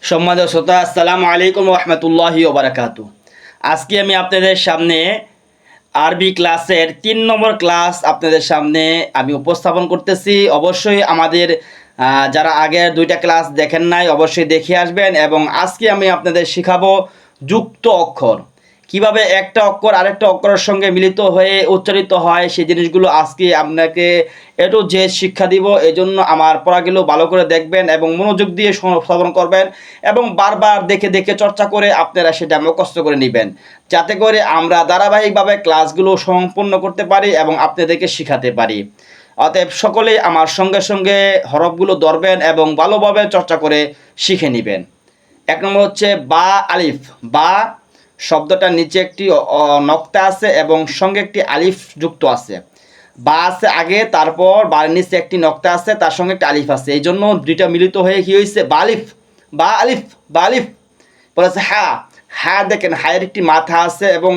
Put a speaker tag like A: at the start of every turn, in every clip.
A: সম্মানিত শ্রোতা, আসসালামু আলাইকুম ওয়া রাহমাতুল্লাহি ওয়া বারাকাতুহু। আজকে আমি আপনাদের সামনে আরবি ক্লাসের ৩ নম্বর ক্লাস আপনাদের সামনে আমি উপস্থাপন করতেছি। অবশ্যই আমাদের যারা আগের ২টা ক্লাস দেখেন নাই অবশ্যই দেখে আসবেন। এবং আজকে আমি আপনাদের শেখাবো যুক্ত অক্ষর, কিভাবে একটা অক্ষর আরেকটা অক্ষরের সঙ্গে মিলিত হয়ে উচ্চারিত হয় সেই জিনিসগুলো আজকে আপনাকে একটু যে শিক্ষা দিব। এই জন্য আমার পড়াগুলো ভালো করে দেখবেন এবং মনোযোগ দিয়ে শ্রবণ করবেন এবং বারবার দেখে দেখে চর্চা করে আপনারা সেটা মুখস্থ করে নেবেন, যাতে করে আমরা ধারাবাহিকভাবে ক্লাসগুলো সম্পূর্ণ করতে পারি এবং আপনাদেরকে শেখাতে পারি। অতএব সকলেই আমার সঙ্গে সঙ্গে হরফগুলো ধরবেন এবং ভালোভাবে চর্চা করে শিখে নেবেন। এক নম্বর হচ্ছে বা আলিফ। বা শব্দটার নিচে একটি নক্তা আছে এবং সঙ্গে একটি আলিফ যুক্ত আছে। বা আছে আগে, তারপর বার নিচে একটি নক্তা আছে, তার সঙ্গে একটি আলিফ আছে। এই জন্য দুইটা মিলিত হয়ে কী হয়েছে? বা আলিফ। বা আলিফ, বা আলিফ। বলেছে হা। হা দেখেন, হায়ের একটি মাথা আছে এবং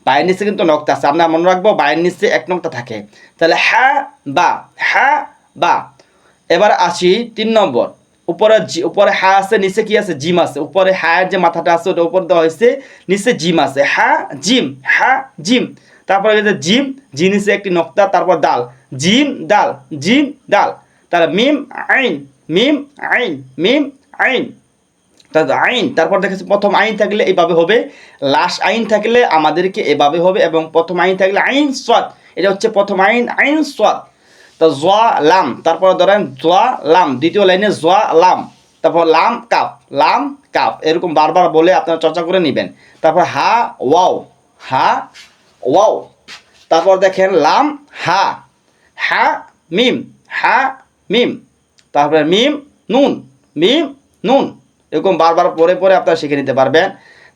A: বায়ের নিচে কিন্তু নক্তা আছে। আমরা মনে রাখবো বায়ের নিচে এক নক্তা থাকে। তাহলে হা বা, হা বা। এবার আসি ৩ নম্বর। উপরে হা আছে, নিচে কি আছে? জিম আছে। উপরে হায়ের যে মাথাটা আছে ওটা উপর দেওয়া হয়েছে, নিচে জিম আছে। হা জিম, হা জিম। তারপরে জিম, জি নিচে একটি নক্তা, তারপর দাল, জিম দাল, জিম দাল। তাহলে মিম আইন, মিম আইন, মিম আইন। তাহলে আইন, তারপর দেখেছি প্রথম আইন থাকলে এইভাবে হবে, লাস্ট আইন থাকলে আমাদেরকে এভাবে হবে, এবং প্রথম আইন থাকলে আইন সাদ। এটা হচ্ছে প্রথম আইন, আইন সাদ। তো জোয়া লাম, তারপর ধরেন জোয়া লাম, দ্বিতীয় লাইনে জোয়া লাম, তারপর লাম কাফ, লাম কাফ, এরকম বারবার বলে আপনারা চর্চা করে নেবেন। তারপর হা ওয়াও, হা ওয়াও। তারপর দেখেন লাম হা, হা মিম, হা মিম। তারপরে মিম নুন, মিম নুন। এরকম বারবার পরে পরে আপনারা শিখে নিতে পারবেন।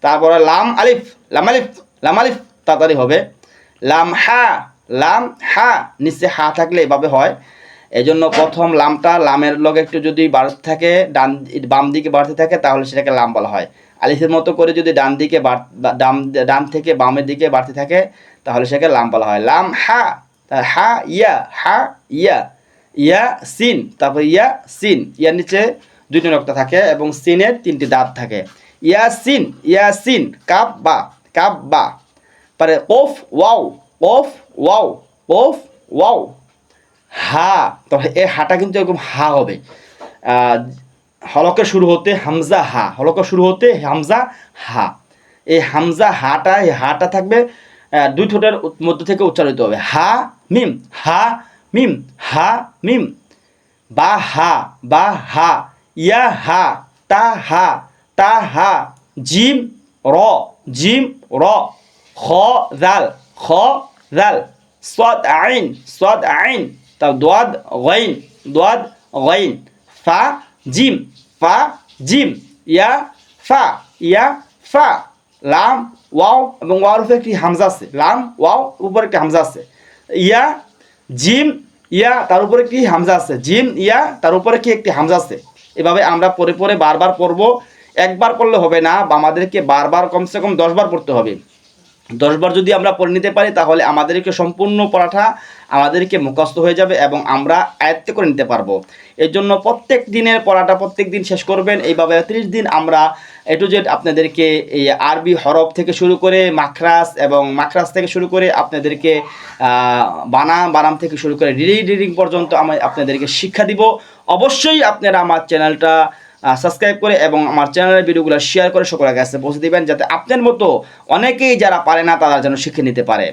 A: তারপরে লাম আলিফ, লাম আলিফ, লাম আলিফ তাড়াতাড়ি হবে। লাম হা, লাম হা, নিচে হা থাকলে এভাবে হয়। এই জন্য প্রথম লামটা লামের লগে একটু যদি বাড়তে থাকে, বাম দিকে বাড়তে থাকে, তাহলে সেটাকে লাম বলা হয়। আলিফের মতো করে যদি ডান থেকে বামের দিকে বাড়তে থাকে, তাহলে সেটাকে লাম বলা হয়। লাম হা, হা ইয়া, হা ইয়া, ইয়া সিন, তারপর ইয়া সিন। ইয়ার নিচে 2টি নক্তা থাকে এবং সিনের 3টি দাঁত থাকে। ইয়া সিন, ইয়া সিন। কাপ বা, কাপ বা। পরে ওফ ওয়াও, ওফ ওয়াও, ওফ ওয়াও। হা, তবে এই হাটা কিন্তু এরকম হা হবে। হলকের শুরু হতে হামজা হা, হলকের শুরু হতে হামজা হা। এই হামজা হাটা, এই হাটা থাকবে 2 ঠোঁটের মধ্যে থেকে উচ্চারিত হবে। হা মিম, হা মিম, হা মিম। বা হা, বা হা। ইয়া হা, তা হা, তা হা। জিম র, জিম র। খ জাল, খ জাল। صاد عين، صاد عين. طب ضاد غين، ضاد غين. فا جيم، فا جيم. ইয়া ফা, ইয়া ফা। লাম ওয়াও, এবং ওয়াওর উপরে একটি হামজা আছে। লাম ওয়াও উপরে একটি হামজা আছে। ইয়া জিম ইয়া, তার উপরে কি হামজা আছে। জিম ইয়া, তার উপরে কি একটি হামজা আছে। এভাবে আমরা পরে পরে বারবার পড়ব। একবার পড়লে হবে না, বা আমাদেরকে বারবার কমসে কম 10 বার পড়তে হবে। 10 বার যদি আমরা পড়ে নিতে পারি, তাহলে আমাদেরকে সম্পূর্ণ পড়াটা আমাদেরকে মুখস্থ হয়ে যাবে এবং আমরা আয়ত্ত করে নিতে পারবো। এর জন্য প্রত্যেক দিনের পড়াটা প্রত্যেক দিন শেষ করবেন। এইভাবে 30 দিন আমরা এ টু জেড আপনাদেরকে এই আরবি হরফ থেকে শুরু করে মাখরাজ, এবং মাখরাজ থেকে শুরু করে আপনাদেরকে বানাম থেকে শুরু করে রিডিং পর্যন্ত আমি আপনাদেরকে শিক্ষা দিব। অবশ্যই আপনারা আমার চ্যানেলটা সাবস্ক্রাইব করে এবং আমার চ্যানেলের ভিডিওগুলো শেয়ার করে সকলের কাছে পৌঁছে দেবেন, যাতে আপনার মতো অনেকেই যারা পারে না তারা যেন শিখে নিতে পারে।